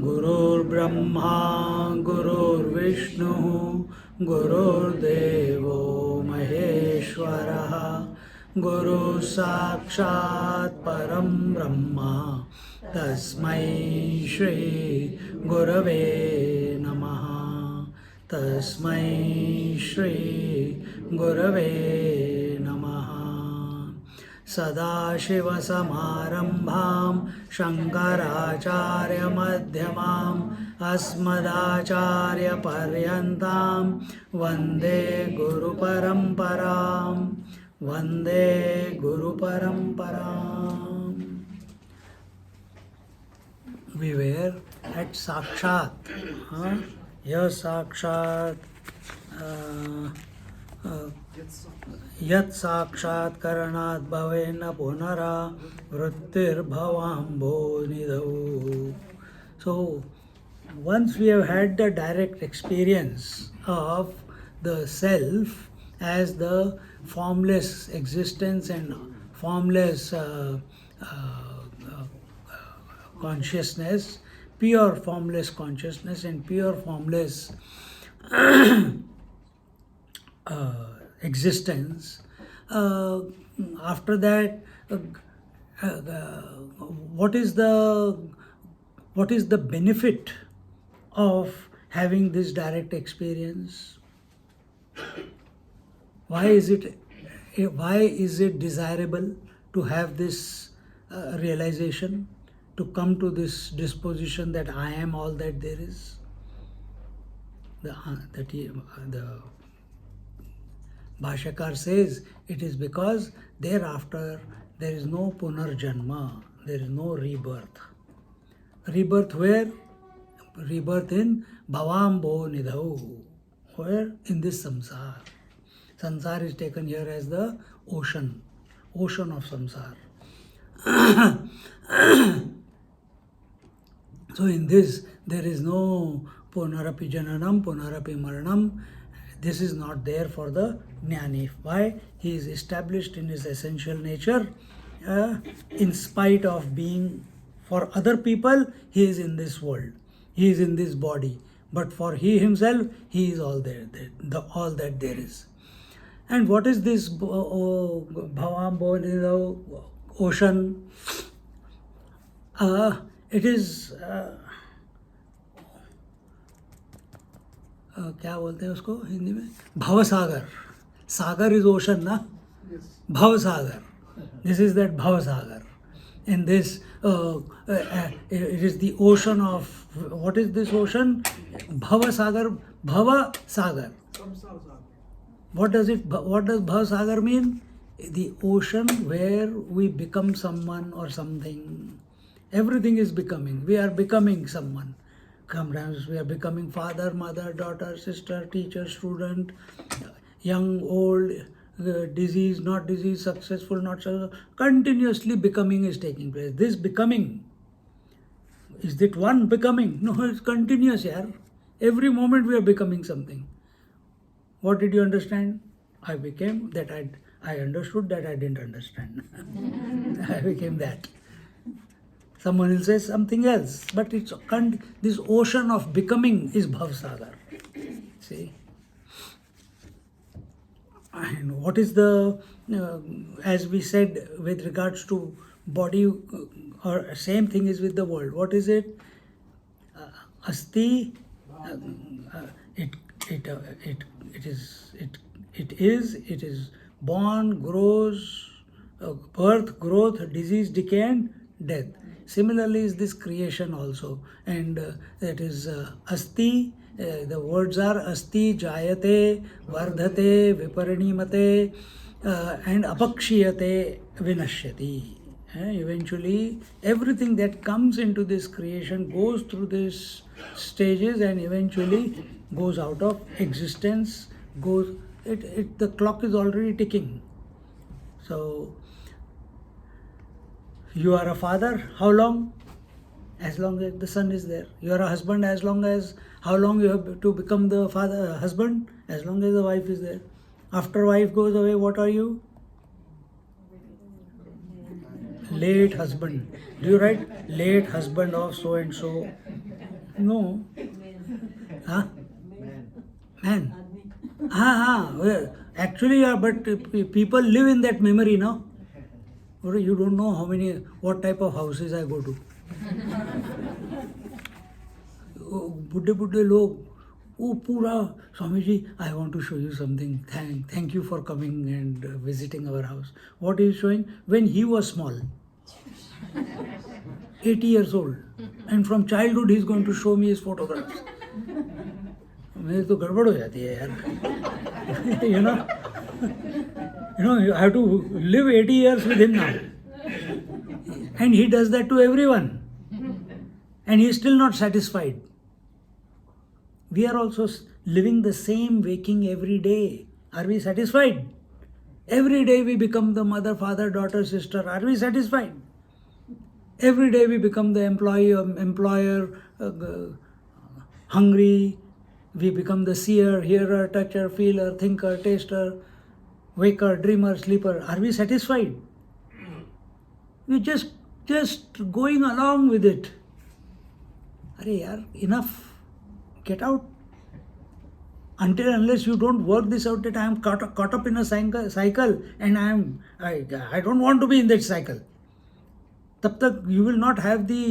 गुरुर्ब्रह्मा गुरुर्विष्णुः गुरुर्देवो महेश्वरः गुरुः साक्षात् परं ब्रह्म तस्मै श्री गुरवे नमः तस्मै श्री गुरवे नमः सदाशिवसमारम्भां शङ्कराचार्यमध्यमाम् अस्मदाचार्यपर्यन्तां वन्दे गुरुपरम्परां वन्दे गुरुपरम्पराम्. We were at Sakshat. Here Sakshat. यत् साक्षात् करणात् भवेन पुनरा वृत्तिर्भवाम्भो निधौ. So once we have had the direct experience of the self as the formless existence and formless consciousness, pure formless consciousness and pure formless existence, after that what is the benefit of having this direct experience? Why is it desirable to have this realization, to come to this disposition that I am all that there is? The Bhashyakar says it is because thereafter there is no punarjanma, there is no rebirth. Rebirth where? Rebirth in bhavambo nidhau. Where? In this samsara. Samsara is taken here as the ocean of samsara. So in this there is no punarapi jananam, punarapi maranam. This is not there for the jnani. Why? He is established in his essential nature. In spite of being, for other people, he is in this world. He is in this body. But for he himself, he is all there, all that there is. And what is this bhavam, ocean? It is... क्या बोलते हैं उसको हिंदी में? भवसागर. सागर is ocean, na? Yes. Bhavasagar. This is that Bhavasagar. And this, it is the ocean of, what is this ocean? Bhavasagar. Bhavasagar. What does Bhavasagar mean? The ocean where we become someone or something. Everything is becoming. We are becoming someone. Sometimes we are becoming father, mother, daughter, sister, teacher, student, young, old, disease, not disease, successful, not successful. Continuously becoming is taking place. This becoming, is it one becoming? No, it's continuous here. Every moment we are becoming something. What did you understand? I became that I understood that I didn't understand. I became that. Someone will say something else, but it's this ocean of becoming is Bhavasagar. See? And what is the, as we said with regards to body, or same thing is with the world. What is it? Asti, it is born, grows, birth, growth, disease, decay and death. Similarly is this creation also, and that is asti. The words are asti, jayate, vardhate, viparinimate, and apakshiyate, vinashyati. Eventually, everything that comes into this creation goes through these stages and eventually goes out of existence. The clock is already ticking. So, you are a father, how long? As long as the son is there. You are a husband, how long you have to become the husband? As long as the wife is there. After wife goes away, what are you? Late husband. Do you write late husband of so and so? No. Huh? Man. Well, actually, but people live in that memory now. You don't know what type of houses I go to. बुड्ढे बुड्ढे लोग वो पूरा Swami ji I want to show you something thank you for coming and visiting our house what is showing when he was small 80 years old and from childhood he is going to show me his photographs. मेरे तो गड़बड़ हो जाती है यार. You have to live 80 years with him now, and he does that to everyone, and he is still not satisfied. We are also living the same waking every day. Are we satisfied? Every day we become the mother, father, daughter, sister. Are we satisfied? Every day we become the employer, hungry. We become the seer, hearer, toucher, feeler, thinker, taster, waker, dreamer, sleeper. Are we satisfied? We just going along with it. Arey yaar, enough. Get out. Unless you don't work this out, that I am caught up in a cycle, and I don't want to be in that cycle. तब तक you will not have the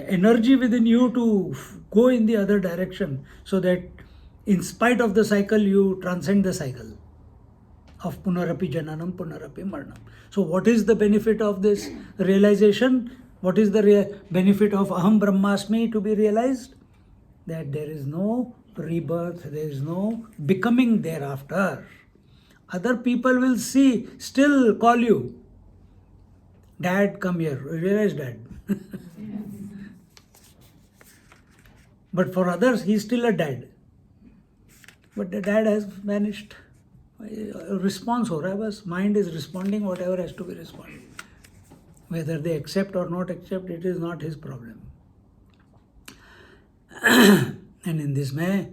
energy within you to go in the other direction, so that in spite of the cycle you transcend the cycle of punarapi jananam, punarapi maranam. So what is the benefit of this realization? What is the benefit of aham brahmasmi to be realized? That there is no rebirth, there is no becoming thereafter. Other people will still call you, Dad, come here. Realize, Dad. But for others, he is still a dad. But the dad has vanished. Response हो रहा है बस. Mind is responding whatever has to be responded. Whether they accept or not accept, it is not his problem. And in this way,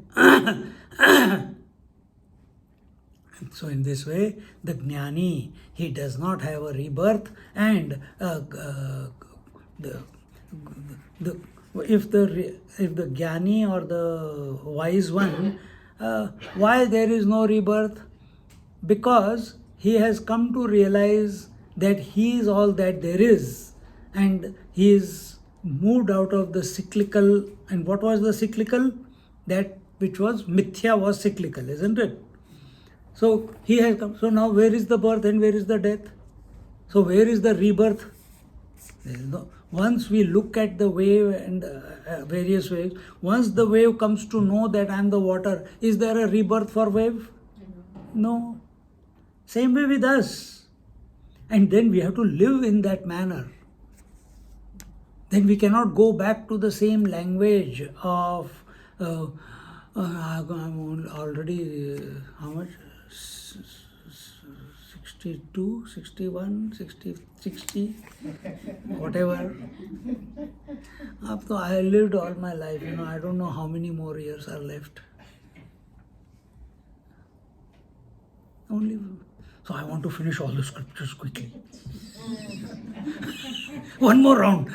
so in this way, the jnani, he does not have a rebirth, and if the jnani or the wise one, why there is no rebirth? Because he has come to realize that he is all that there is, and he is moved out of the cyclical. And what was the cyclical? That which was mithya was cyclical, isn't it? So he has come. So now where is the birth and where is the death? So where is the rebirth? There is no. Once we look at the wave and various waves, once the wave comes to know that I am the water, is there a rebirth for wave? No. Same way with us. And then we have to live in that manner. Then we cannot go back to the same language of I'm already how much? 62, 61, 60, whatever. I lived all my life, I don't know how many more years are left. So I want to finish all the scriptures quickly. One more round.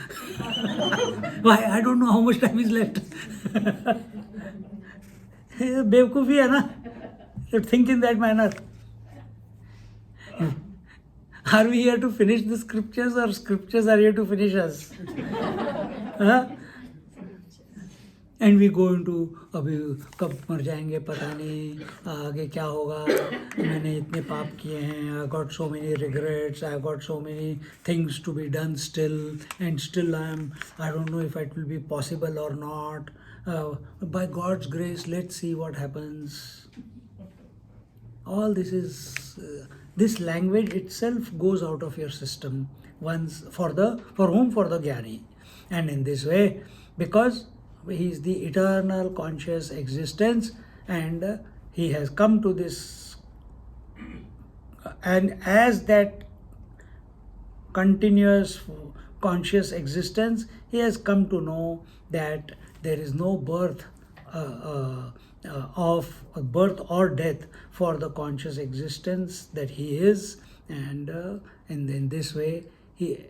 Why? I don't know how much time is left. बेवकूफ़ी है ना? You think in that manner. Are we here to finish the scriptures, or scriptures are here to finish us? Huh? And we go into अभी कब मर जाएंगे पता नहीं, आगे क्या होगा, मैंने इतने पाप किए हैं, I got so many regrets, I got so many things to be done still, and still I don't know if it will be possible or not. By God's grace, let's see what happens. All this is this language itself goes out of your system once for whom? For the jnani. And in this way, because he is the eternal conscious existence, and he has come to this, and as that continuous conscious existence, he has come to know that there is no birth of birth or death for the conscious existence that he is, and in this way he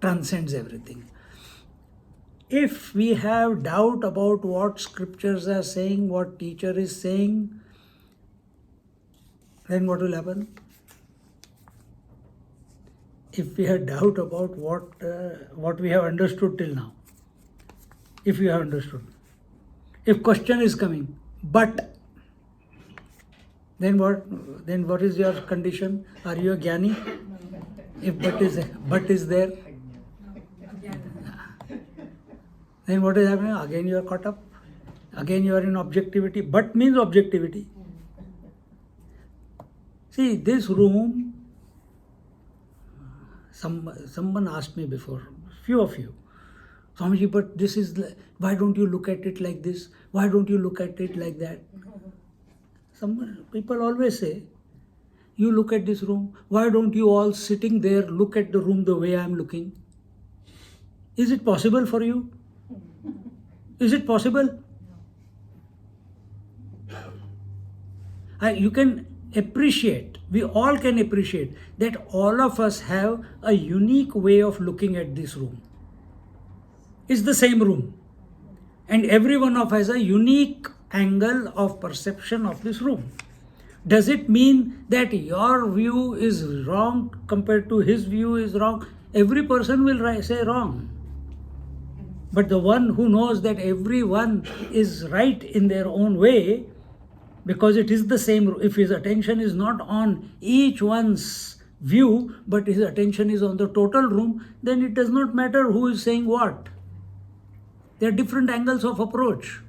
transcends everything. If we have doubt about what scriptures are saying, what teacher is saying, then what will happen? If we have doubt about what we have understood till now, if you have understood, if question is coming, but then what is your condition? Are you a jnani? If but is there, then what is happening? Again you are caught up. Again you are in objectivity. But means objectivity. See, this room, someone asked me before, few of you, Swamiji, but this is, why don't you look at it like this? Why don't you look at it like that? People always say, you look at this room, why don't you all sitting there look at the room the way I am looking? Is it possible for you? Is it possible? You can appreciate, we all can appreciate that all of us have a unique way of looking at this room. It's the same room. And every one of us has a unique angle of perception of this room. Does it mean that your view is wrong compared to his view is wrong? Every person will say wrong. But the one who knows that everyone is right in their own way, because it is the same, if his attention is not on each one's view, but his attention is on the total room, then it does not matter who is saying what. There are different angles of approach.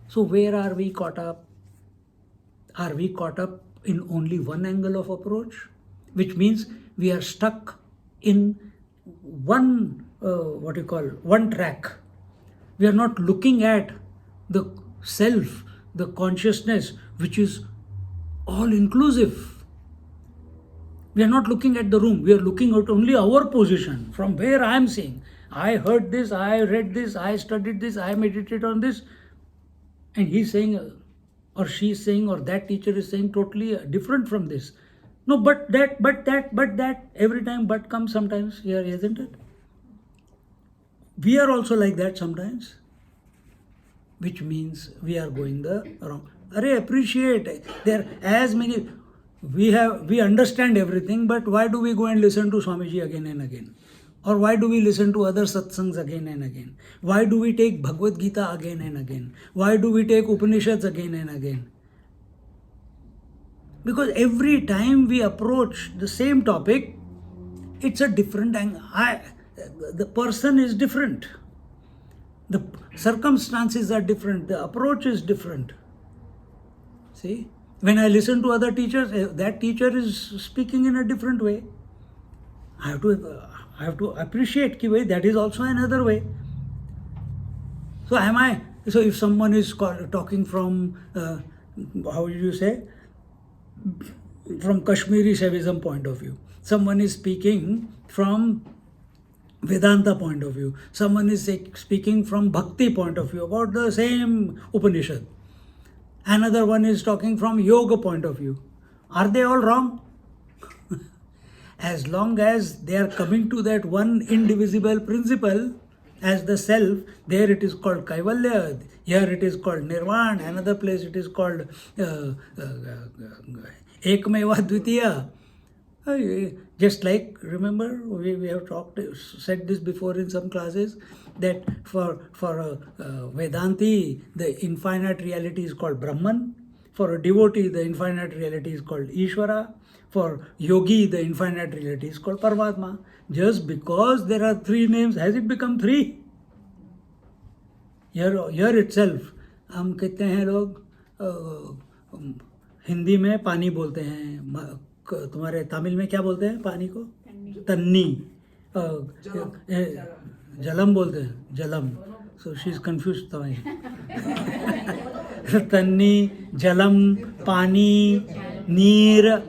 So where are we caught up? Are we caught up in only one angle of approach? Which means we are stuck in one, one track. We are not looking at the self, the consciousness, which is all inclusive. We are not looking at the room. We are looking at only our position, from where I am seeing. I heard this, I read this, I studied this, I meditated on this. And he's saying, or she's saying, or that teacher is saying totally different from this. No, but that. Every time but comes sometimes here, isn't it? We are also like that sometimes. Which means we are going the wrong. Appreciate. There are as many, we understand everything, but why do we go and listen to Swamiji again and again? Or why do we listen to other satsangs again and again? Why do we take Bhagavad Gita again and again? Why do we take Upanishads again and again? Because every time we approach the same topic, it's a different angle. The person is different. The circumstances are different. The approach is different. See? When I listen to other teachers, that teacher is speaking in a different way. I have to appreciate that is also another way. So if someone is talking from, how did you say? From Kashmiri Shaivism point of view. Someone is speaking from Vedanta point of view. Someone is speaking from Bhakti point of view about the same Upanishad. Another one is talking from Yoga point of view. Are they all wrong? As long as they are coming to that one indivisible principle as the self, there it is called Kaivalya, here it is called Nirvana, another place it is called Ekmeva Dvitiya. Just like, remember, we have said this before in some classes, that for Vedanti, the infinite reality is called Brahman. For a devotee, the infinite reality is called Ishvara. For yogi, the infinite reality is called Paramatma. Just because there are three names, has it become three? Here itself, हम कहते हैं लोग हिंदी में पानी बोलते हैं, तुम्हारे तमिल में क्या बोलते हैं पानी को? तन्नी. जलम बोलते हैं, जलम. So she is confused. तन्नी, जलम, पानी, नीर,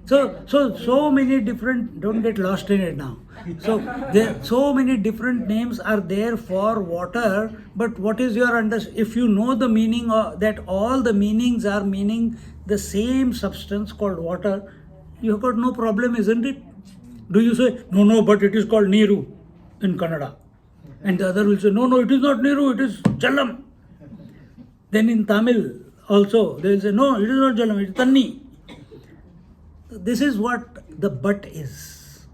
So many different, don't get lost in it now. So there, so many different names are there for water, but what is your if you know the meaning of that, all the meanings are meaning the same substance called water, you have got no problem, isn't it? Do you say, no, but it is called Niru in Kannada? And the other will say, no, it is not Niru, it is Jalam. Then in Tamil also, they will say, no, it is not Jalam, it is Tanni. This is what the but is.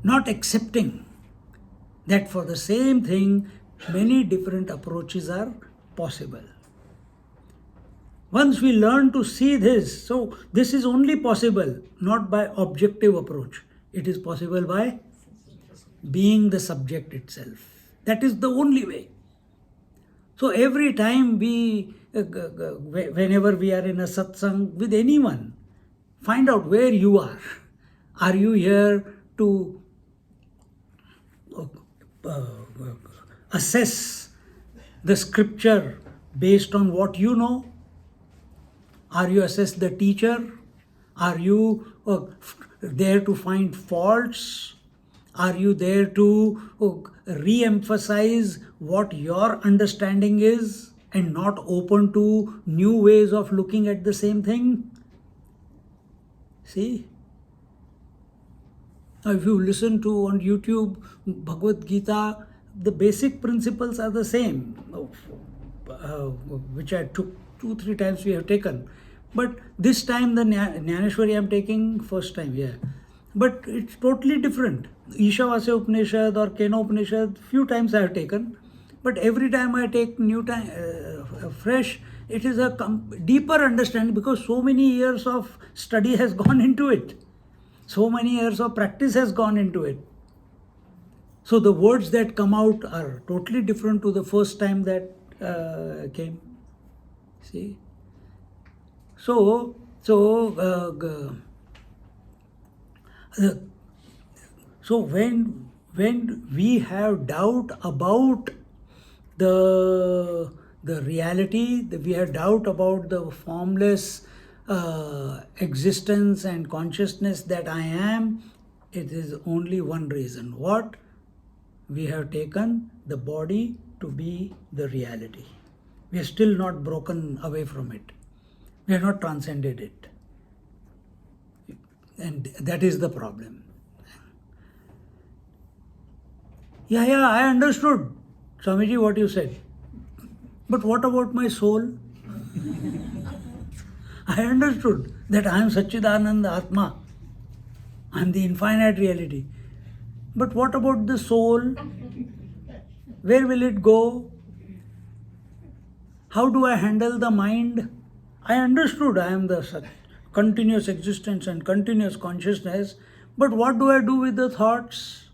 Not accepting that for the same thing, many different approaches are possible. Once we learn to see this, so this is only possible not by objective approach. It is possible by being the subject itself. That is the only way. So every time whenever we are in a satsang with anyone, find out where you are. Are you here to assess the scripture based on what you know? Are you assess the teacher? Are you there to find faults? Are you there to re-emphasize what your understanding is and not open to new ways of looking at the same thing? See? Now, if you listen to on YouTube Bhagavad Gita, the basic principles are the same, which I took 2-3 times we have taken. But this time the Jnaneshwari I am taking first time, yeah. But it's totally different. Ishavasya Upanishad or Kena Upanishad, few times I have taken. But every time I take new time, fresh, it is a deeper understanding because so many years of study has gone into it. So many years of practice has gone into it. So the words that come out are totally different to the first time that came. See? So when we have doubt about the reality, we have doubt about the formless existence and consciousness that I am, it is only one reason. What? We have taken the body to be the reality. We are still not broken away from it. We have not transcended it. And that is the problem. Yeah, I understood, Swamiji, what you said. But what about my soul? I understood that I am Satchidananda Atma. I am the infinite reality. But what about the soul? Where will it go? How do I handle the mind? I understood I am the continuous existence and continuous consciousness, but what do I do with the thoughts?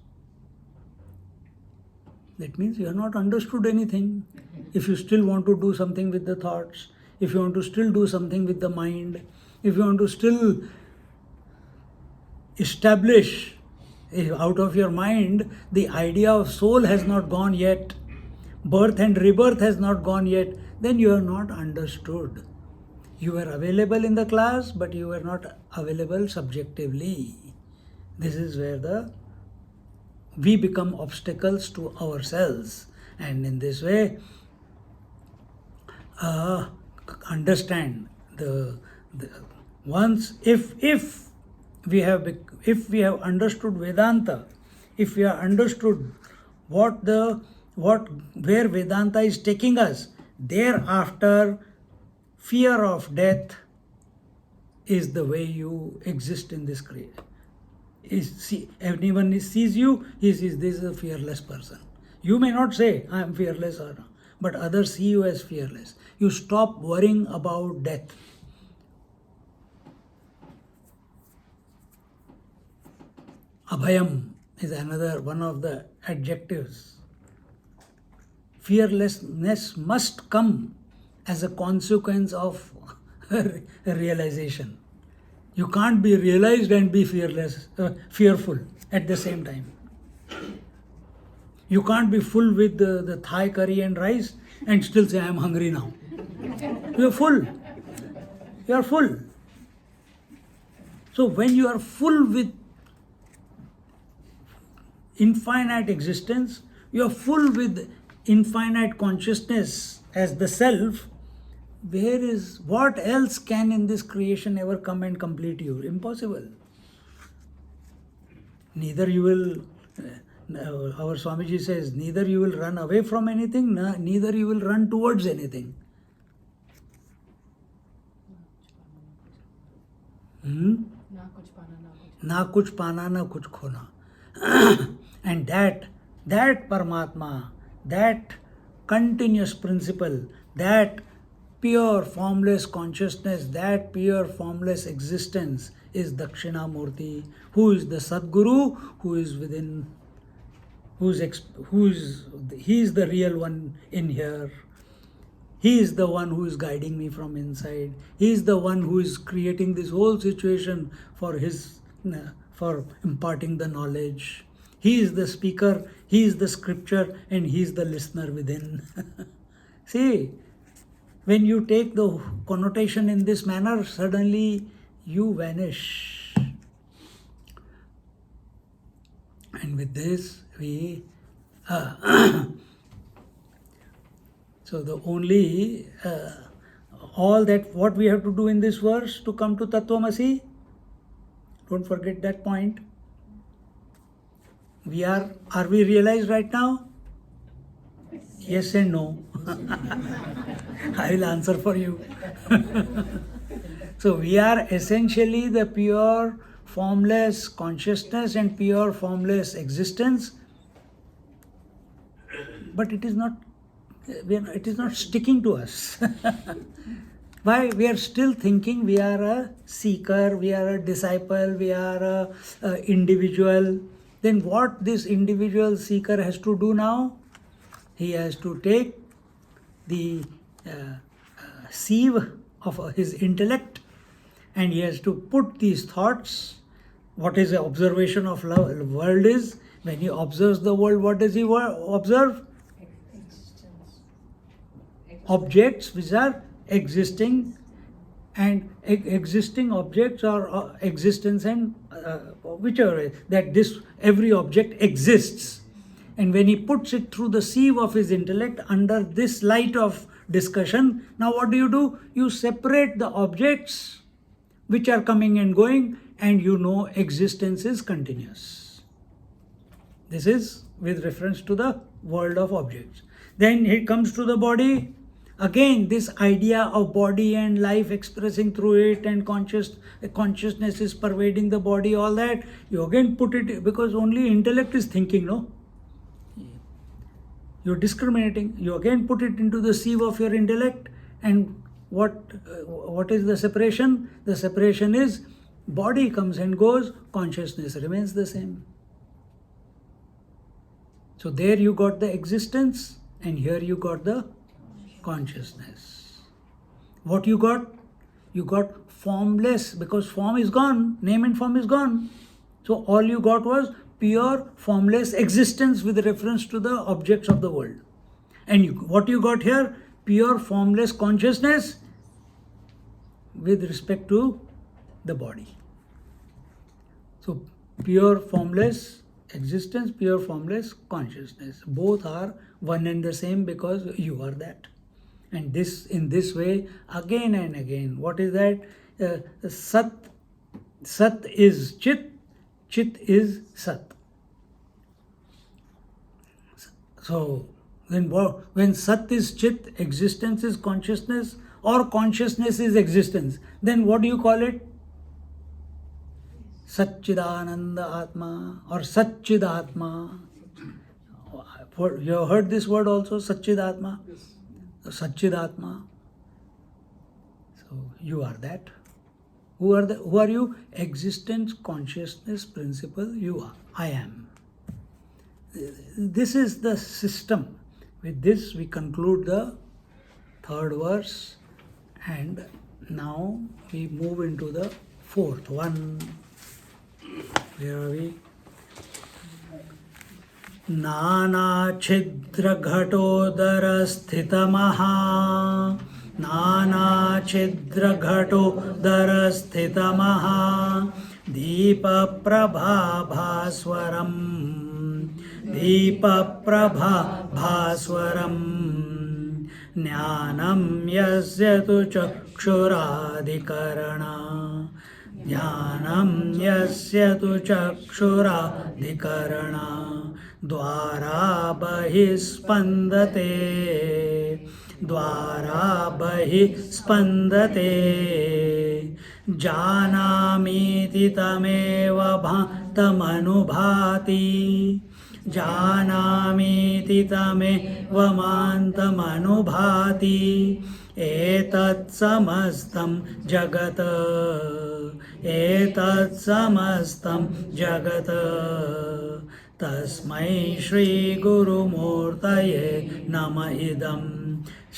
That means you have not understood anything. If you still want to do something with the thoughts, if you want to still do something with the mind, if you want to still establish out of your mind the idea of soul has not gone yet, birth and rebirth has not gone yet, then you are not understood. You were available in the class, but you were not available subjectively. This is where we become obstacles to ourselves, and in this way understand once if we have understood Vedanta, if we have understood where Vedanta is taking us, thereafter fear of death is the way you exist in this creation. Anyone sees you, he sees this is a fearless person. You may not say I am fearless, but others see you as fearless. You stop worrying about death. Abhayam is another one of the adjectives. Fearlessness must come as a consequence of realization. You can't be realized and be fearful at the same time. You can't be full with the Thai curry and rice and still say, I am hungry now. You're full. You're full. So when you are full with infinite existence, you are full with infinite consciousness as the self, what else can in this creation ever come and complete you? Impossible. Neither you will, our Swamiji says, neither you will run away from anything, neither you will run towards anything. Na kuch pana, na kuch khona. And that Paramatma, that continuous principle, that pure formless consciousness, that pure formless existence is Dakshinamurti, who is the Sadguru, who is within, he is the real one in here. He is the one who is guiding me from inside. He is the one who is creating this whole situation for imparting the knowledge. He is the speaker, he is the scripture, and he is the listener within. See, when you take the connotation in this manner, suddenly you vanish. And with this, we so the only all that what we have to do in this verse to come to Tattvamasi, don't forget that point. Are we realized right now? Yes and no. I will answer for you. So we are essentially the pure formless consciousness and pure formless existence, but it is not sticking to us. Why? We are still thinking we are a seeker, we are a disciple, we are a individual. Then what this individual seeker has to do now? He has to take the sieve of his intellect, and he has to put these thoughts. What is the observation of the world is? When he observes the world, what does he observe? Objects which are existing, and existing objects or existence, and whichever that this every object exists. And when he puts it through the sieve of his intellect under this light of discussion, now what do? You separate the objects which are coming and going, and you know existence is continuous. This is with reference to the world of objects. Then it comes to the body. Again, this idea of body and life expressing through it, and consciousness is pervading the body, all that, you again put it, because only intellect is thinking, no? You're discriminating. You again put it into the sieve of your intellect, and what is the separation? The separation is body comes and goes, consciousness remains the same. So there you got the existence, and here you got the consciousness. What you got? You got formless, because form is gone, name and form is gone. So all you got was pure formless existence with reference to the objects of the world. And what you got here? Pure formless consciousness with respect to the body. So pure formless existence, pure formless consciousness. Both are one and the same, because you are that. And this, in this way, again and again. What is that? Sat. Sat is Chit. Chit is Sat. So when Sat is Chit, existence is consciousness, or consciousness is existence, then what do you call it? Satchidananda Atma or Satchidatma. You have heard this word also, Satchidatma? Yes. Satchidatma. So you are that. Who are you? Existence, consciousness, principle, you are. I am. This is the system. With this we conclude the third verse, and now we move into the fourth one. Where are we? Nana chidra ghatodara sthita maha नानाच्छिद्रघटोदरस्थितमहा दीपप्रभाभास्वरम् दीपप्रभाभास्वरम् ज्ञानं यस्य तु चक्षुरादिकरणा ज्ञानं यस्य तु चक्षुरादिकरणा द्वारा बहिः स्पन्दते द्वारा बहिः स्पन्दते जानामीति तमेव भान्तमनुभाति जानामीति तमेव मान्तमनुभाति एतत् समस्तं जगत् एतत् समस्तं जगत् तस्मै श्रीगुरुमूर्तये नमः इदं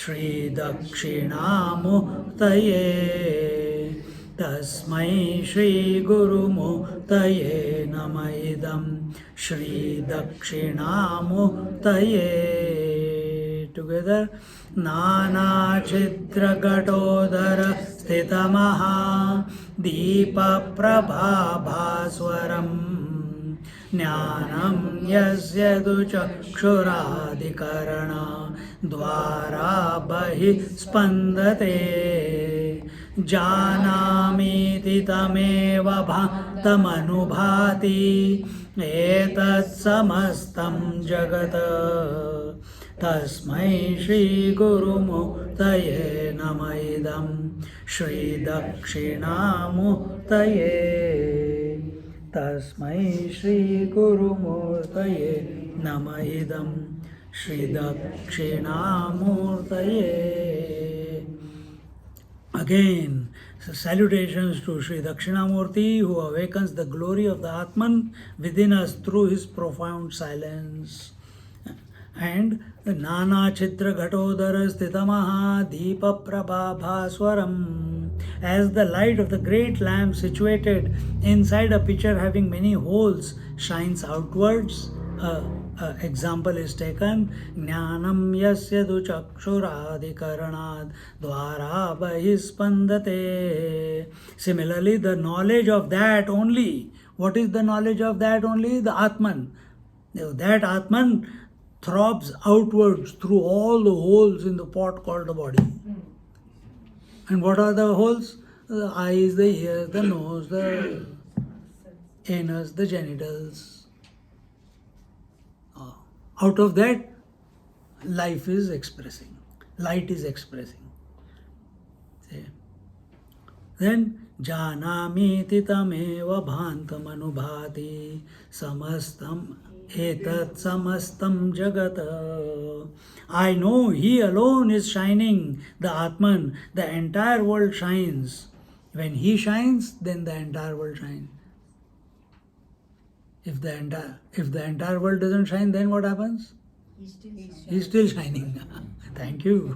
श्रीदक्षिणामूर्तये तस्मै श्रीगुरुमूर्तये नमः इदं श्रीदक्षिणामूर्तये टुगेदर नानाच्छिद्रघटोदर स्थितमहा दीपप्रभाभास्वरम् ज्ञानं यस्य तु चक्षुरादिकरणा द्वारा बहिः स्पन्दते जानामीति तमेव भान्तमनुभाति एतत् समस्तं जगत् तस्मै श्रीगुरुमूर्तये नमः इदं श्रीदक्षिणामूर्तये तस्मै श्रीगुरुमूर्तये नमः इदं श्रीदक्षिणामूर्तये. Again, salutations to Sri Dakshinamurti, who awakens the glory of the Atman within us through his profound silence. And the Nana Chitra Ghatodara Stitamaha Deepa Prabhabhaswaram, as the light of the great lamp situated inside a pitcher having many holes shines outwards. Example is taken, Jnanam yasya tu chakshurādikaranāt dvara bahispandate. Similarly, the knowledge of that only. What is the knowledge of that only? The Atman. That Atman throbs outwards through all the holes in the pot called the body. And what are the holes? The eyes, the ears, the nose, the anus, the genitals. Out of that, life is expressing, light is expressing. See? Then, Janamiti tameva bhantam anubhati samastam etat samastam jagata. I know he alone is shining, the Atman, the entire world shines. When he shines, then the entire world shines. If the entire world doesn't shine, then what happens? He's still shining. Thank you.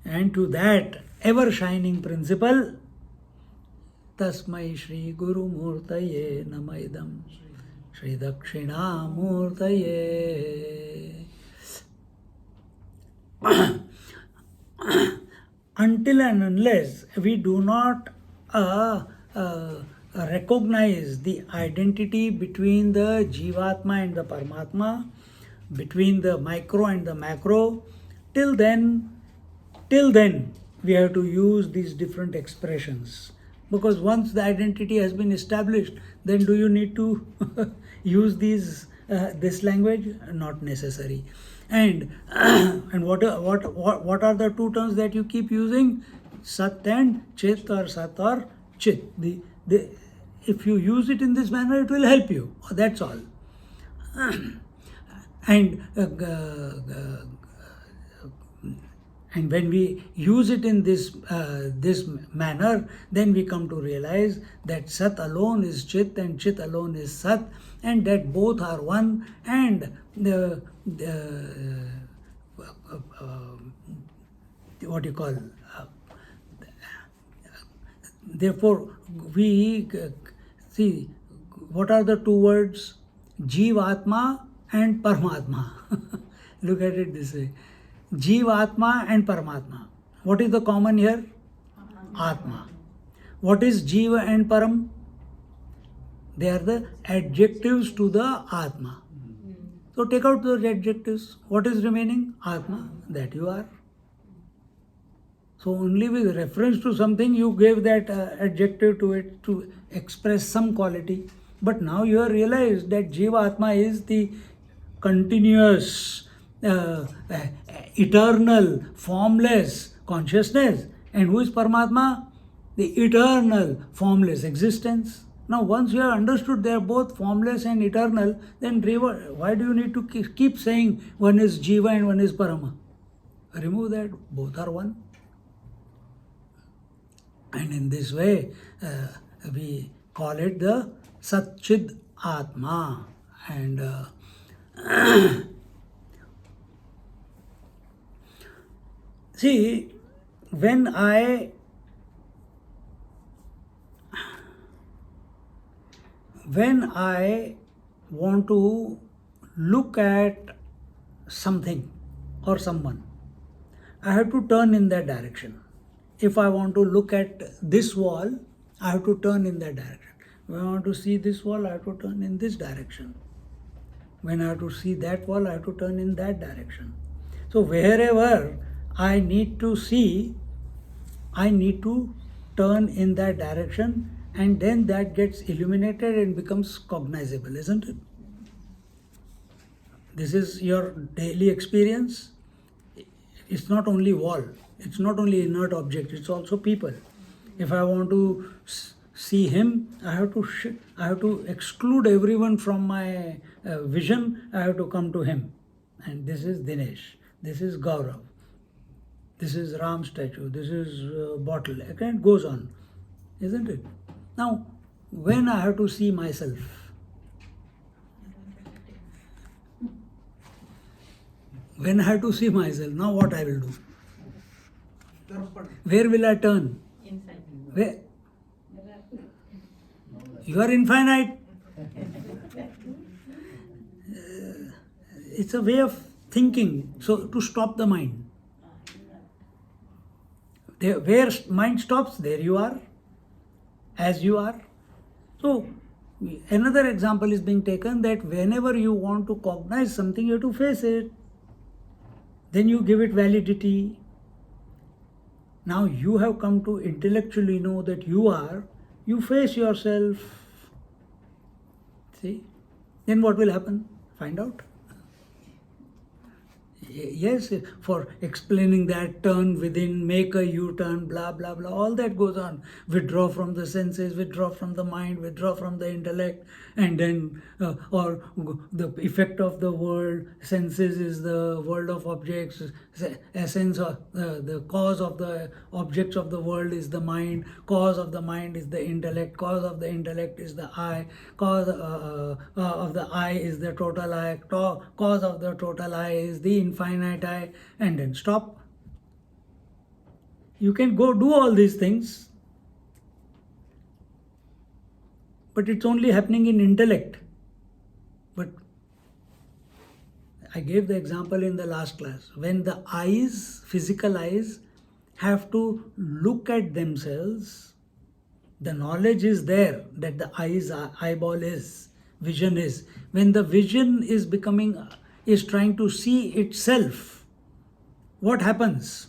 And to that ever shining principle, Tasmai Shri Guru Murtaye Namaidam Shri Dakshina Murtaye. Until and unless we do not recognize the identity between the Jivatma and the Paramatma, between the micro and the macro, till then we have to use these different expressions. Because once the identity has been established, then do you need to use this language? Not necessary. And what are the two terms that you keep using? Sat and Chit, or Sat or Chit. If you use it in this manner, it will help you. That's all. And when we use it in this manner, then we come to realize that Sat alone is Chit and Chit alone is Sat, and that both are one, and what you call, therefore we see what are the two words? Jivatma and Paramatma. Look at it this way. Jivatma and Paramatma. What is the common here? Atma. What is Jiva and Param? They are the adjectives to the Atma. So take out those adjectives. What is remaining? Atma, that you are. So only with reference to something you gave that adjective to it to express some quality. But now you have realized that Jiva Atma is the continuous, eternal, formless consciousness. And who is Paramatma? The eternal, formless existence. Now once you have understood they are both formless and eternal, then why do you need to keep saying one is Jiva and one is Parama? Remove that, both are one. And in this way, we call it the Satchid Atma. And see, when I want to look at something or someone, I have to turn in that direction. If I want to look at this wall, I have to turn in that direction. When I want to see this wall, I have to turn in this direction. When I have to see that wall, I have to turn in that direction. So wherever I need to see, I need to turn in that direction, and then that gets illuminated and becomes cognizable, isn't it? This is your daily experience. It's not only wall, it's not only inert object, it's also people. If I want to see him, I have to exclude everyone from my vision. I have to come to him. And this is Dinesh, this is Gaurav, this is Ram statue, this is bottle, and it goes on, isn't it? Now, when I have to see myself, now what I will do? Where will I turn? Where? You are infinite. It's a way of thinking. So to stop the mind. Where mind stops, there you are, as you are. So another example is being taken that whenever you want to cognize something, you have to face it. Then you give it validity. Now you have come to intellectually know that you are, you face yourself. See? Then what will happen? Find out. Yes, for explaining that, turn within, make a U-turn, blah, blah, blah, all that goes on. Withdraw from the senses, withdraw from the mind, withdraw from the intellect, and then, or the effect of the world, senses is the world of objects, essence of the cause of the objects of the world is the mind, cause of the mind is the intellect, cause of the intellect is the I, cause of the I is the total I, cause of the total I is the infinite I, and then stop. You can go do all these things, but it's only happening in intellect. But I gave the example in the last class. When the eyes, physical eyes, have to look at themselves, the knowledge is there that the eyeball is, vision is. When the vision is trying to see itself, what happens?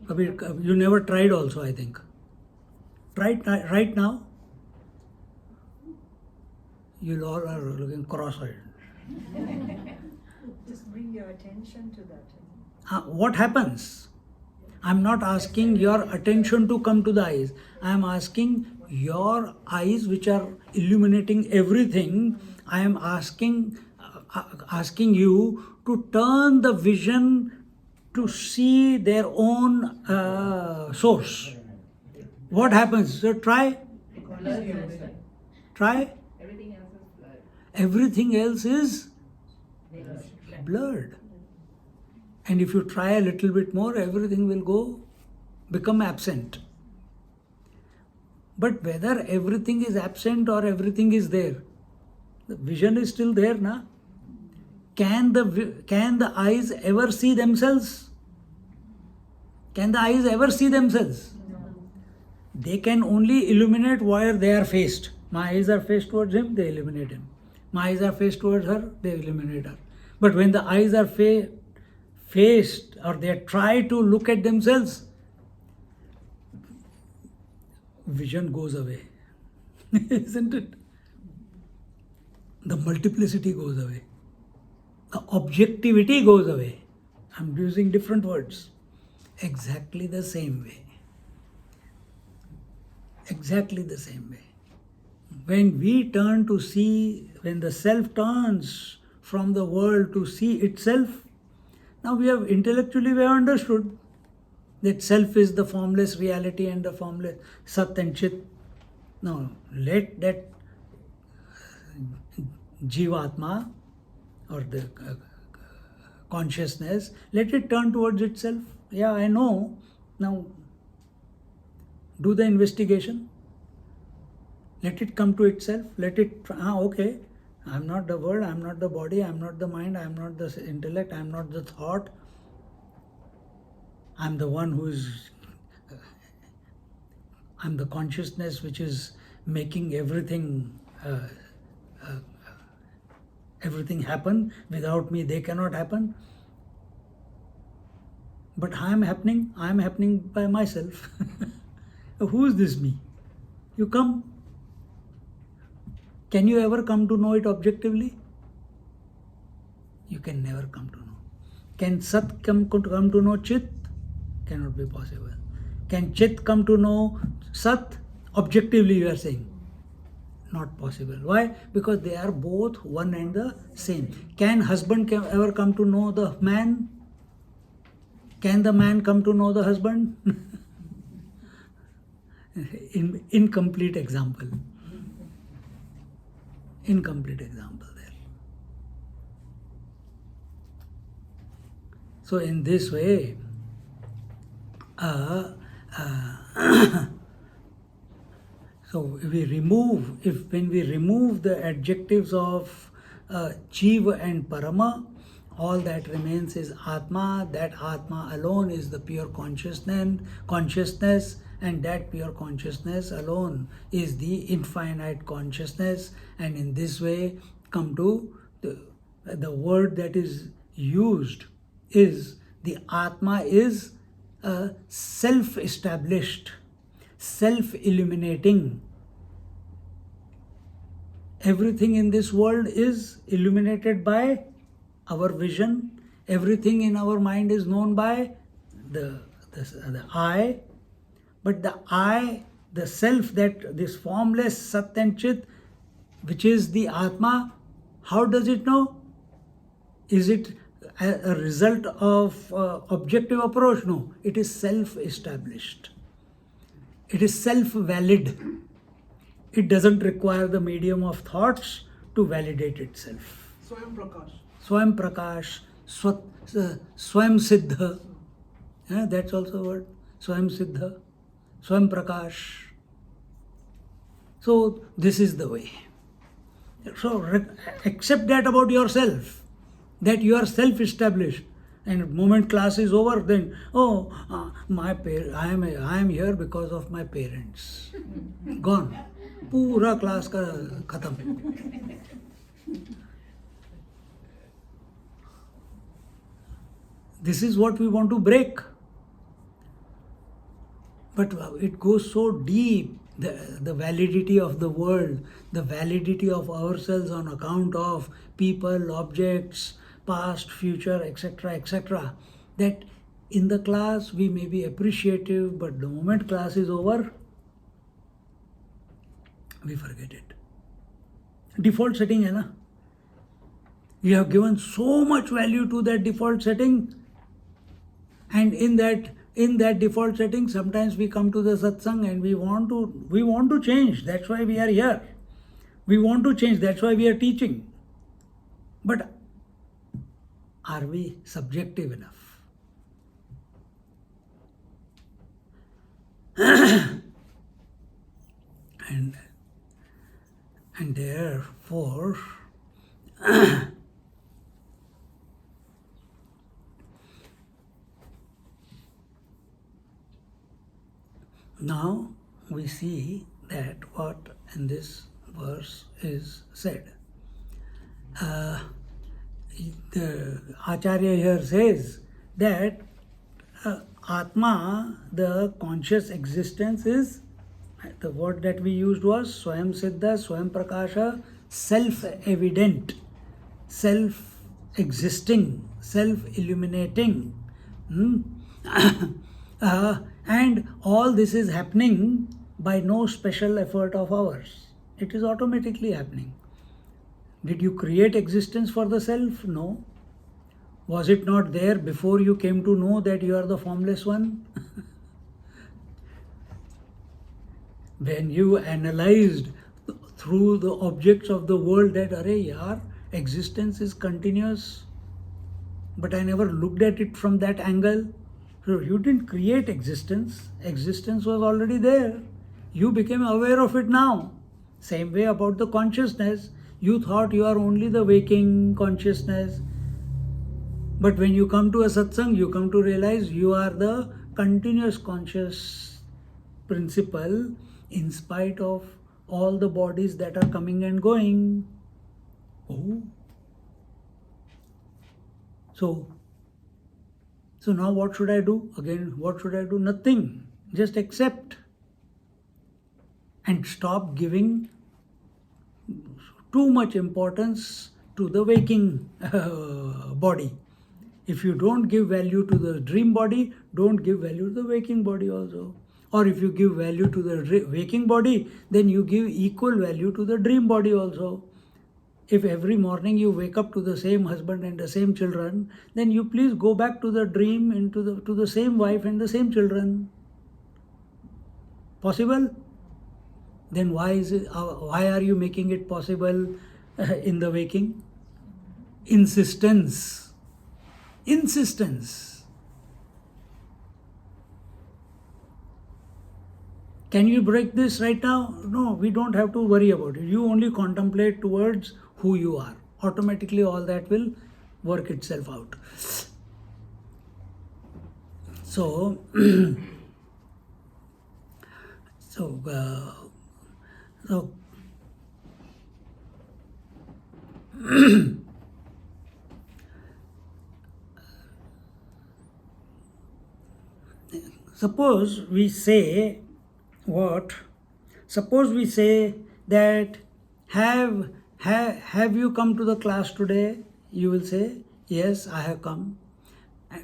You never tried also, I think. Try right now. You all are looking cross-eyed. Just bring your attention to that. What happens? I'm not asking your attention to come to the eyes. I'm asking your eyes, which are illuminating everything. I am asking you to turn the vision to see their own source. What happens? So try. Everything else is blurred. And if you try a little bit more, everything will become absent. But whether everything is absent or everything is there, the vision is still there, na? Can the eyes ever see themselves? Can the eyes ever see themselves? No. They can only illuminate where they are faced. My eyes are faced towards him, they illuminate him. My eyes are faced towards her, they illuminate her. But when the eyes are faced or they try to look at themselves, vision goes away. Isn't it? The multiplicity goes away. The objectivity goes away. I'm using different words. Exactly the same way. Exactly the same way. When we turn to see, when the self turns from the world to see itself, now we have intellectually we have understood that self is the formless reality and the formless Sat and Chit. Now let that Jivatma or the consciousness, let it turn towards itself. Yeah, I know. Now do the investigation. Let it come to itself. Let it, okay, I'm not the world, I'm not the body, I'm not the mind, I'm not the intellect, I'm not the thought. I'm the one who is, I'm the consciousness which is making everything happen. Without me, they cannot happen. But I am happening by myself. Who is this me? You come. Can you ever come to know it objectively? You can never come to know. Can Sat come to know Chit? Cannot be possible. Can Chit come to know Sat? Objectively you are saying. Not possible. Why? Because they are both one and the same. Can husband ever come to know the man? Can the man come to know the husband? Incomplete example. Incomplete example there. So in this way, so when we remove the adjectives of Jiva and Parama, all that remains is Atma. That Atma alone is the pure consciousness, and that pure consciousness alone is the infinite consciousness. And in this way, come to the word that is used is the Atma is self-established, self-illuminating. Everything in this world is illuminated by our vision. Everything in our mind is known by the I. But the I, the self, that this formless Sat and Chit, which is the Atma, how does it know? Is it a result of objective approach? No, it is self-established. It is self-valid. It doesn't require the medium of thoughts to validate itself. Swayam Prakash. Swayam Prakash, Swayam Siddha. That's also a word. Swayam Siddha, Swayam Prakash. So this is the way. So accept that about yourself, that you are self-established. And moment class is over, then I am here because of my parents. Gone. Pura class ka khatam. This is what we want to break. But it goes so deep, the validity of the world, the validity of ourselves on account of people, objects, past, future, etc., that in the class we may be appreciative, but the moment class is over, we forget it. Default setting hai na? We have given so much value to that default setting, and in that default setting, sometimes we come to the satsang and we want to change. That's why we are here. We want to change. That's why we are teaching. But are we subjective enough? and therefore Now we see that what in this verse is said. The Acharya here says that Atma, the conscious existence, is, the word that we used was Swayam Siddha, Swayam Prakasha, self-evident, self-existing, self-illuminating. And all this is happening by no special effort of ours. It is automatically happening. Did you create existence for the self? No. Was it not there before you came to know that you are the formless one? When you analyzed through the objects of the world that, arey yaar, existence is continuous, but I never looked at it from that angle. So you didn't create existence. Existence was already there. You became aware of it now. Same way about the consciousness. You thought you are only the waking consciousness. But when you come to a satsang, you come to realize you are the continuous conscious principle in spite of all the bodies that are coming and going. Oh. So now what should I do? Again, what should I do? Nothing. Just accept. And stop giving too much importance to the waking body. If you don't give value to the dream body, don't give value to the waking body also. Or if you give value to the waking body, then you give equal value to the dream body also. If every morning you wake up to the same husband and the same children, then you please go back to the dream and to the same wife and the same children. Possible? Then why are you making it possible in the waking? Insistence. Can you break this right now? No, we don't have to worry about it. You only contemplate towards who you are. Automatically all that will work itself out. So, suppose we say that have you come to the class today? You will say, yes, I have come.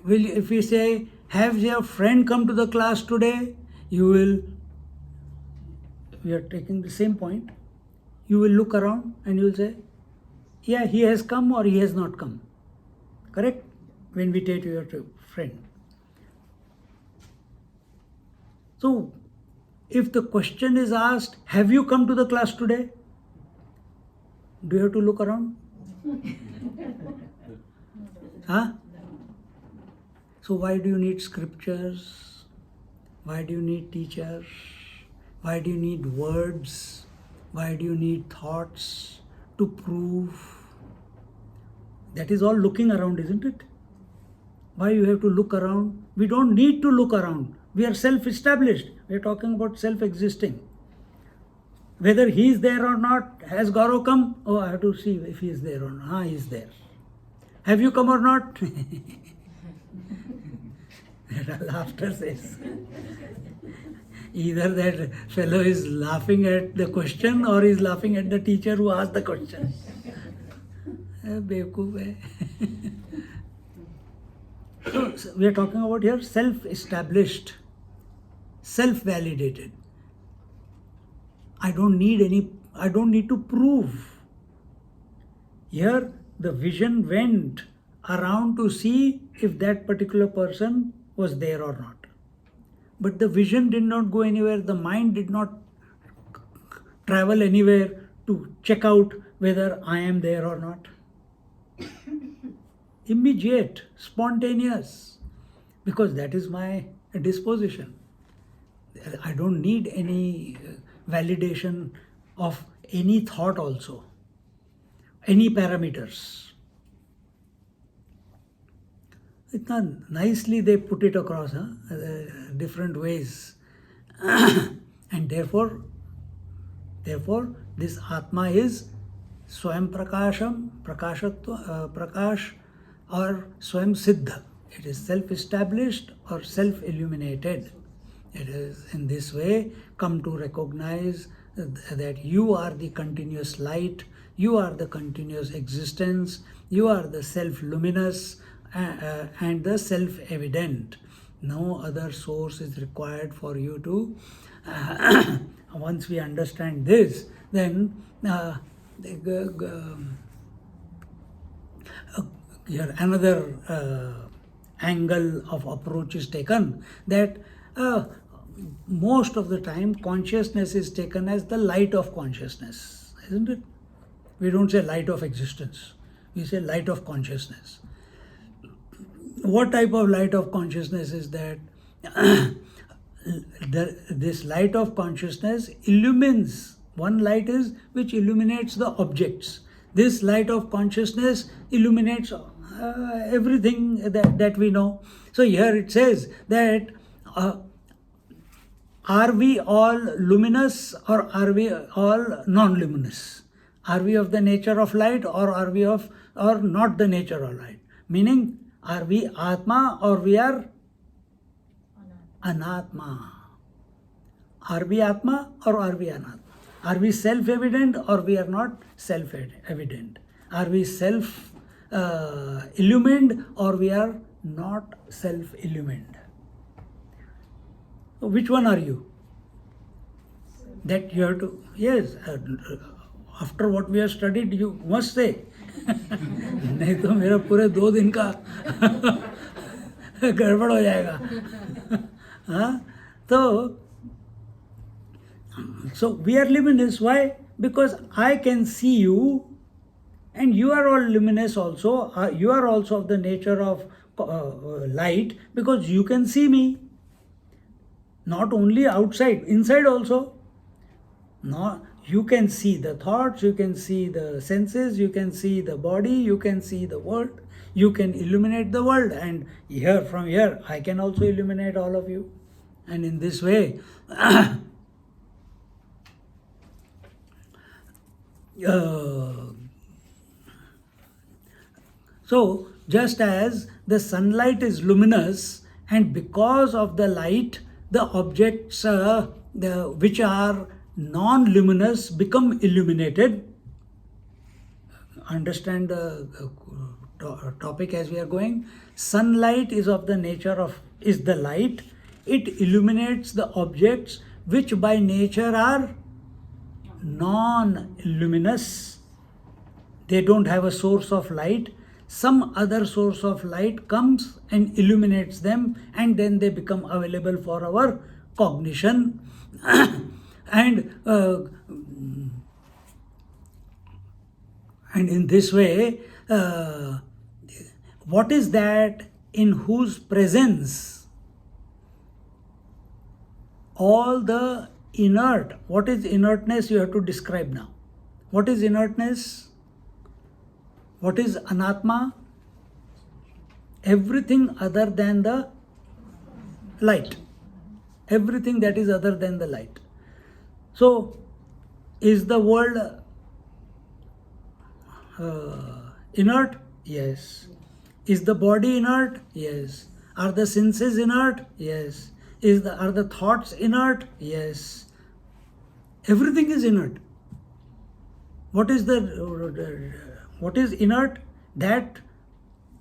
If we say, have your friend come to the class today? We are taking the same point. You will look around and you will say, yeah, he has come or he has not come. Correct? When we take your friend. So, if the question is asked, have you come to the class today? Do you have to look around? Huh? So why do you need scriptures? Why do you need teachers? Why do you need words? Why do you need thoughts to prove? That is all looking around, isn't it? Why you have to look around? We don't need to look around. We are self-established. We are talking about self-existing. Whether he is there or not, has Gaurav come? Oh, I have to see if he is there or not. He is there. Have you come or not? Laughter says. Either that fellow is laughing at the question or is laughing at the teacher who asked the question. So we are talking about here self-established, self-validated. I don't need to prove. Here the vision went around to see if that particular person was there or not. But the vision did not go anywhere, the mind did not travel anywhere to check out whether I am there or not. Immediate, spontaneous, because that is my disposition. I don't need any validation of any thought also, any parameters. Itna nicely they put it across, different ways. And therefore, this Atma is Swam Prakasham, Prakashatva, Prakash, or Swam Siddha. It is self-established or self-illuminated. It is in this way come to recognize that you are the continuous light, you are the continuous existence, you are the self-luminous and the self-evident. No other source is required for you to. Once we understand this, then here another angle of approach is taken, that most of the time consciousness is taken as the light of consciousness, isn't it? We don't say light of existence, we say light of consciousness. What type of light of consciousness is that? This light of consciousness illumines. One light is which illuminates the objects. This light of consciousness illuminates everything that we know. So here it says that are we all luminous or are we all non-luminous? Are we of the nature of light or are we of or not the nature of light? Meaning, are we Atma or we are Anatma? Are we Atma or are we Anatma? Are we self-evident or we are not self-evident? Are we self-illumined or we are not self-illumined? Which one are you? That you have to, yes, after what we have studied, you must say. नहीं तो मेरा पूरे 2 दिन का गड़बड़ हो जाएगा. हाँ, तो so we are luminous. Why? Because I can see you, and you are all luminous also. You are also of the nature of light, because you can see me. Not only outside, inside also. No, you can see the thoughts, you can see the senses, you can see the body, you can see the world, you can illuminate the world, and here from here I can also illuminate all of you. And in this way, so just as the sunlight is luminous, and because of the light, the objects which are non-luminous become illuminated. Understand the topic as we are going. Sunlight is of the nature of, is the light. It illuminates the objects which by nature are non-luminous. They don't have a source of light. Some other source of light comes and illuminates them, and then they become available for our cognition. And in this way, what is that in whose presence all the inert, what is inertness you have to describe now. What is inertness? What is anatma? Everything other than the light. Everything that is other than the light. So, is the world inert? Yes. Is the body inert? Yes. Are the senses inert? Yes. Are the thoughts inert? Yes. Everything is inert. What is inert? That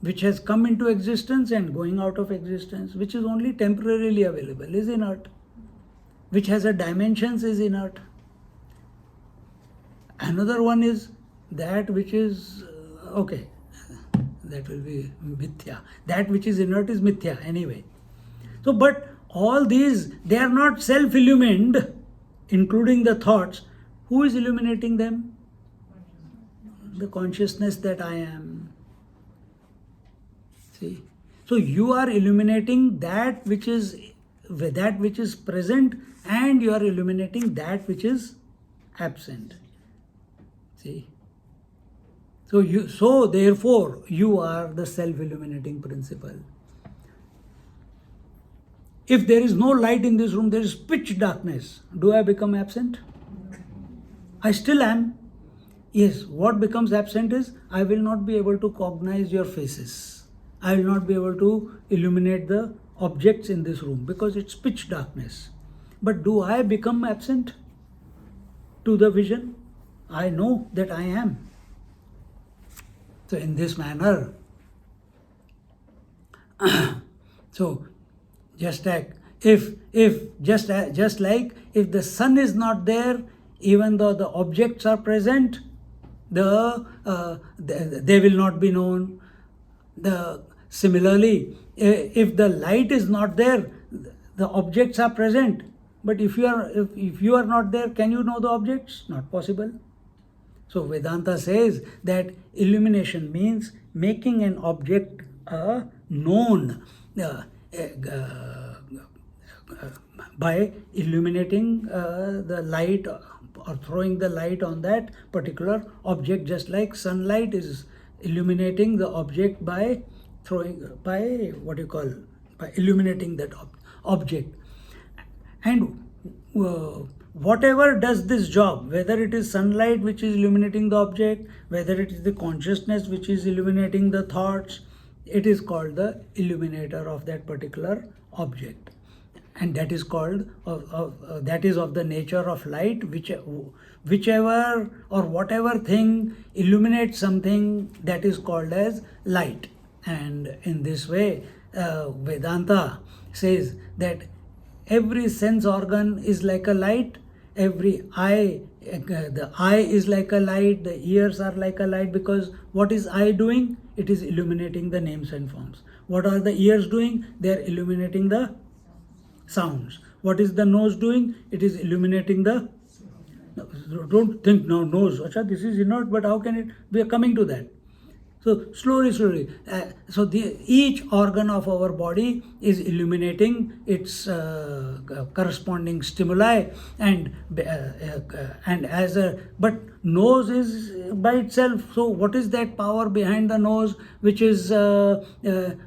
which has come into existence and going out of existence, which is only temporarily available, is inert. Which has a dimensions is inert. Another one is that which is, okay, that will be mithya. That which is inert is mithya anyway. So, but all these, they are not self-illumined, including the thoughts. Who is illuminating them? The consciousness that I am. See? So you are illuminating that which is present, and you are illuminating that which is absent. See? So therefore you are the self-illuminating principle. If there is no light in this room, there is pitch darkness. Do I become absent? I still am. Yes, what becomes absent is I will not be able to cognize your faces. I will not be able to illuminate the objects in this room because it's pitch darkness. But do I become absent to the vision? I know that I am. So in this manner, so just like just like if the sun is not there, even though the objects are present, they will not be known. Similarly, if the light is not there, the objects are present. But if you are not there, can you know the objects? Not possible. So Vedanta says that illumination means making an object known by illuminating the light or throwing the light on that particular object, just like sunlight is illuminating the object by illuminating that object. And whatever does this job, whether it is sunlight which is illuminating the object, whether it is the consciousness which is illuminating the thoughts, it is called the illuminator of that particular object. And that is called, that is of the nature of light, whichever or whatever thing illuminates something, that is called as light. And in this way, Vedanta says that every sense organ is like a light, every eye, the eye is like a light, the ears are like a light, because what is eye doing? It is illuminating the names and forms. What are the ears doing? They are illuminating the sounds. What is the nose doing? It is illuminating the... Don't think now nose, Acha, this is inert, but how can it... We are coming to that. So slowly, each organ of our body is illuminating its corresponding stimuli, and but nose is by itself. So what is that power behind the nose which is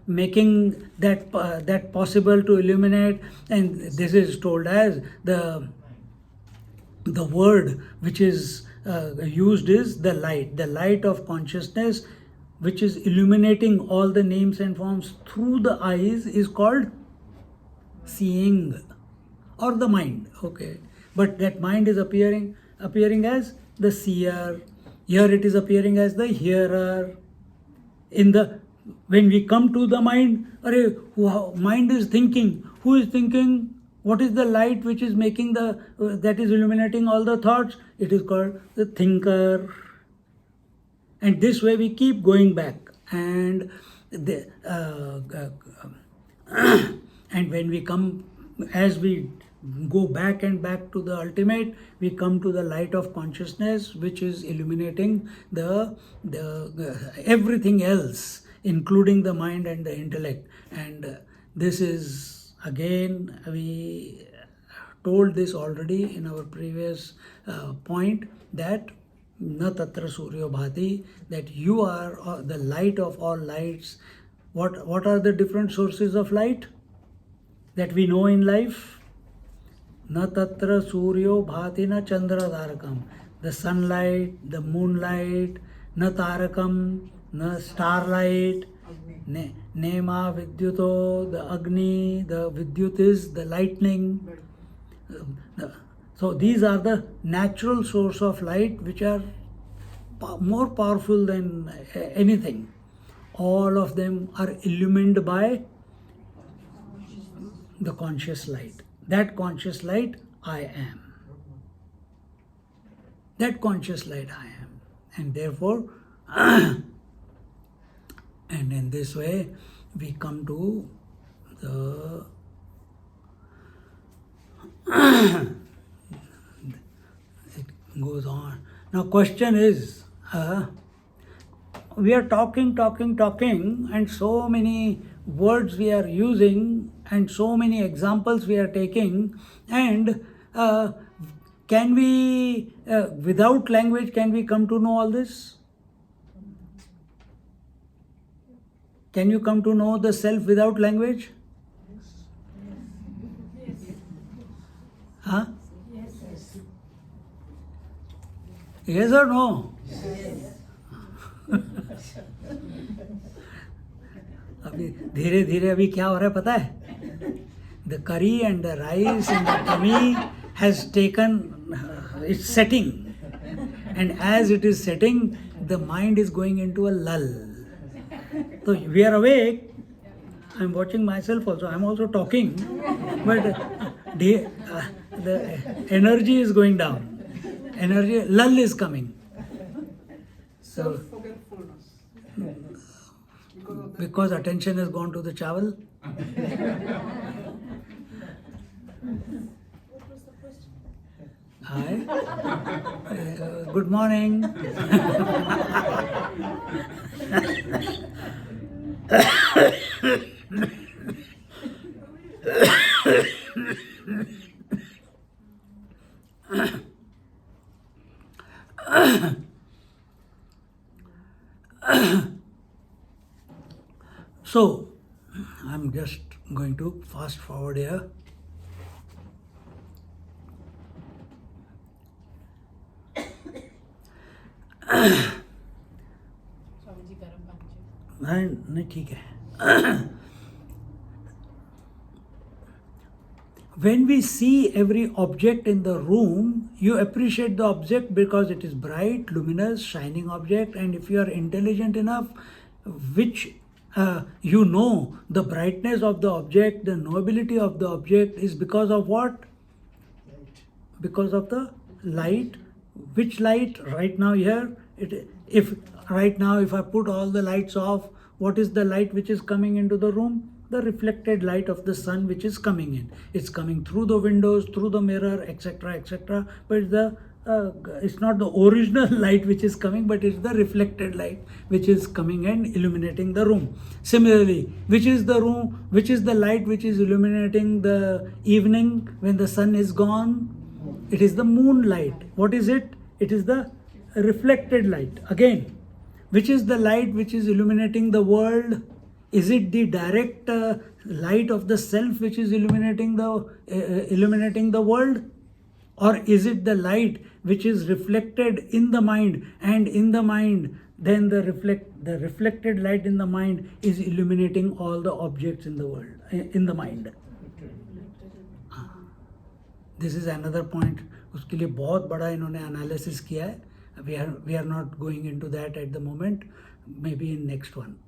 making that possible to illuminate? And this is told as the word which is used is the light of consciousness, which is illuminating all the names and forms through the eyes, is called seeing, or the mind. Okay, but that mind is appearing as the seer. Here it is appearing as the hearer. When we come to the mind, mind is thinking. Who is thinking? What is the light which is making that is illuminating all the thoughts? It is called the thinker. And this way we keep going back, and and when we come, as we go back and back to the ultimate, we come to the light of consciousness, which is illuminating the everything else, including the mind and the intellect. And this is, again, we told this already in our previous point, that na tatra suryo bhati, that you are the light of all lights. What are the different sources of light that we know in life? Na tatra suryo bhati na chandra tarakam. The sunlight, the moonlight, na tarakam, na starlight, nema vidyuto, the agni, the vidyut is the lightning. So these are the natural source of light, which are more powerful than anything. All of them are illumined by the conscious light. That conscious light, I am. That conscious light, I am. And therefore, and in this way, we come to the goes on. Now question is, we are talking, and so many words we are using, and so many examples we are taking, and can we, without language, can we come to know all this? Can you come to know the self without language? Huh? Yes. Yes or no? अभी धीरे धीरे अभी क्या हो रहा है पता है? The curry and the rice and the tummy has taken it's setting, and as it is setting, the mind is going into a lull. So we are awake. I'm watching myself also. I'm also talking, but the energy is going down. Energy lull is coming. So Self-forgetfulness. because attention has gone to the chawal. Hi. Good morning. So, I'm just going to fast forward here. नहीं ठीक है. When we see every object in the room, you appreciate the object because it is bright, luminous, shining object, and if you are intelligent enough, which you know the brightness of the object, the nobility of the object is because of what? Because of the light. Which light? Right now here, if I put all the lights off, what is the light which is coming into the room? The reflected light of the sun which is coming in. It's coming through the windows, through the mirror, etc., etc. But it's not the original light which is coming, but it's the reflected light which is coming and illuminating the room. Similarly, which is the light which is illuminating the evening when the sun is gone? It is the moonlight. What is it? It is the reflected light. Again, which is the light which is illuminating the world? Is it the direct light of the self which is illuminating the world? Or is it the light which is reflected in the mind, and in the mind then the reflected light in the mind is illuminating all the objects in the world, in the mind? This is another point. उसके लिए बहुत बड़ा इन्होंने analysis किया है. We are not going into that at the moment. Maybe in next one.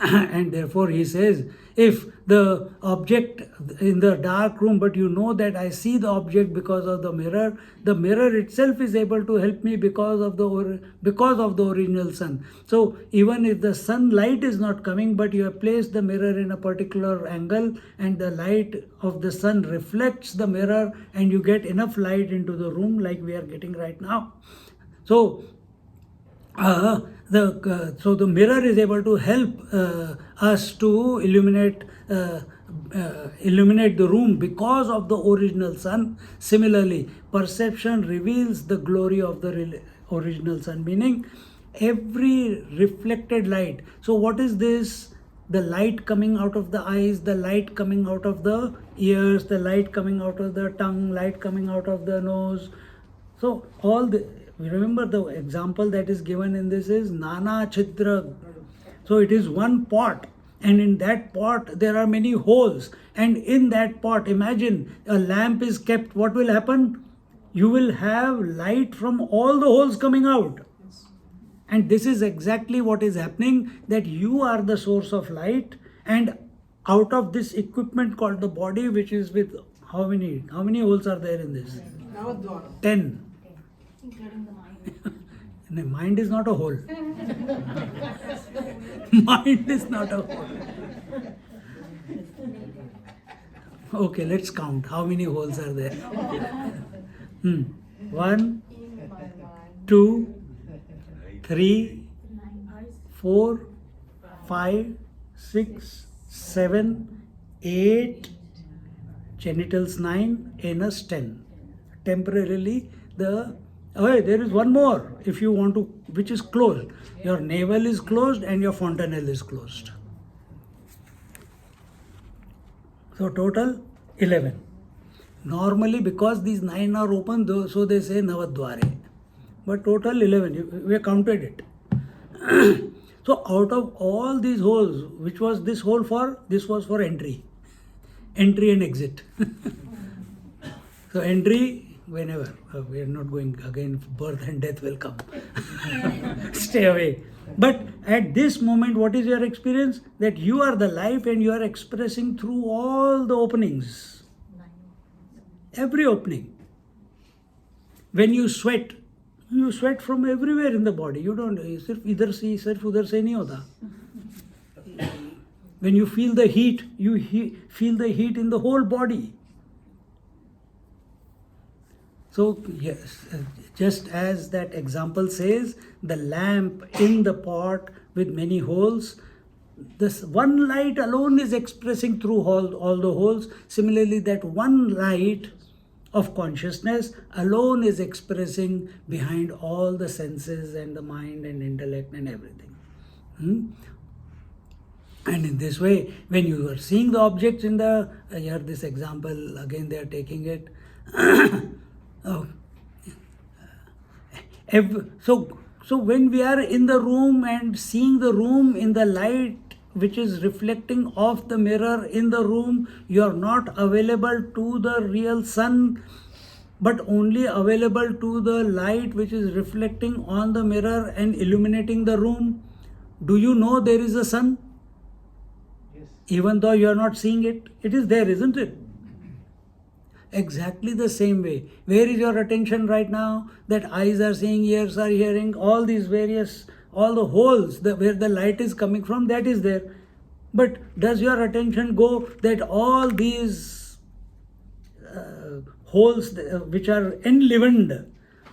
And therefore he says, if the object in the dark room, but you know that I see the object because of the mirror itself is able to help me because of the original sun. So even if the sunlight is not coming, but you have placed the mirror in a particular angle and the light of the sun reflects the mirror and you get enough light into the room like we are getting right now. So the mirror is able to help us to illuminate the room because of the original sun. Similarly, perception reveals the glory of the original sun, meaning every reflected light. So what is this? The light coming out of the eyes, the light coming out of the ears, the light coming out of the tongue, light coming out of the nose. So remember the example that is given in this is Nana Chitra. So it is one pot, and in that pot there are many holes, and in that pot, imagine a lamp is kept. What will happen? You will have light from all the holes coming out. And this is exactly what is happening, that you are the source of light, and out of this equipment called the body, which is with how many holes are there in this? 10. Including the mind. No, mind is not a hole. Mind is not a hole. Okay, let's count. How many holes are there? 1, 2, 3, 4, 5, 6, 7, 8, genitals 9, anus 10. Temporarily there is one more, if you want to, which is closed. Your navel is closed and your fontanelle is closed. So total 11. Normally, because these 9 are open, so they say Navadware. But total 11, we counted it. So out of all these holes, which was this hole for? This was for entry. Entry and exit. So entry, whenever. We are not going again, birth and death will come. Stay away. But at this moment, what is your experience? That you are the life and you are expressing through all the openings. Every opening. When you sweat from everywhere in the body. You don't, sirf idhar se, sirf udhar se nahi hota. When you feel the heat, you feel the heat in the whole body. So, yes, just as that example says, the lamp in the pot with many holes, this one light alone is expressing through all the holes. Similarly, that one light of consciousness alone is expressing behind all the senses and the mind and intellect and everything. And in this way, when you are seeing the objects in the, here this example, again they are taking it. So when we are in the room and seeing the room in the light which is reflecting off the mirror in the room, you are not available to the real sun, but only available to the light which is reflecting on the mirror and illuminating the room. Do you know there is a sun? Yes. Even though you are not seeing it, it is there, isn't it? Exactly the same way. Where is your attention right now? That eyes are seeing, ears are hearing, all these various, all the holes where the light is coming from, that is there. But does your attention go that all these holes which are enlivened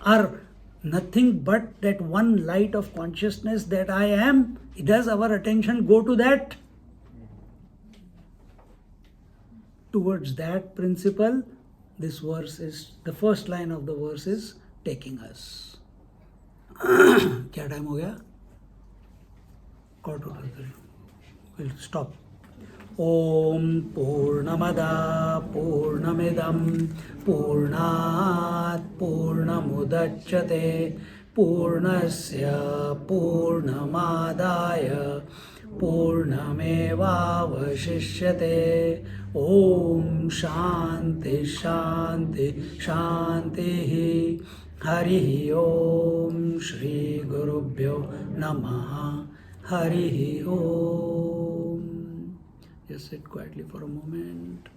are nothing but that one light of consciousness that I am? Does our attention go to that? Towards that principle, this verse is, the first line of the verse is taking us. क्या time हो गया? We'll stop. Om Purnamada Purnamidam Purnat Purnamudachyate Purnasya Purnamadaya Purnamevavashishyate. Om Shanti Shanti Shanti. Hari Om Shri Gurubhyo Namaha. Hari Om. Just sit quietly for a moment.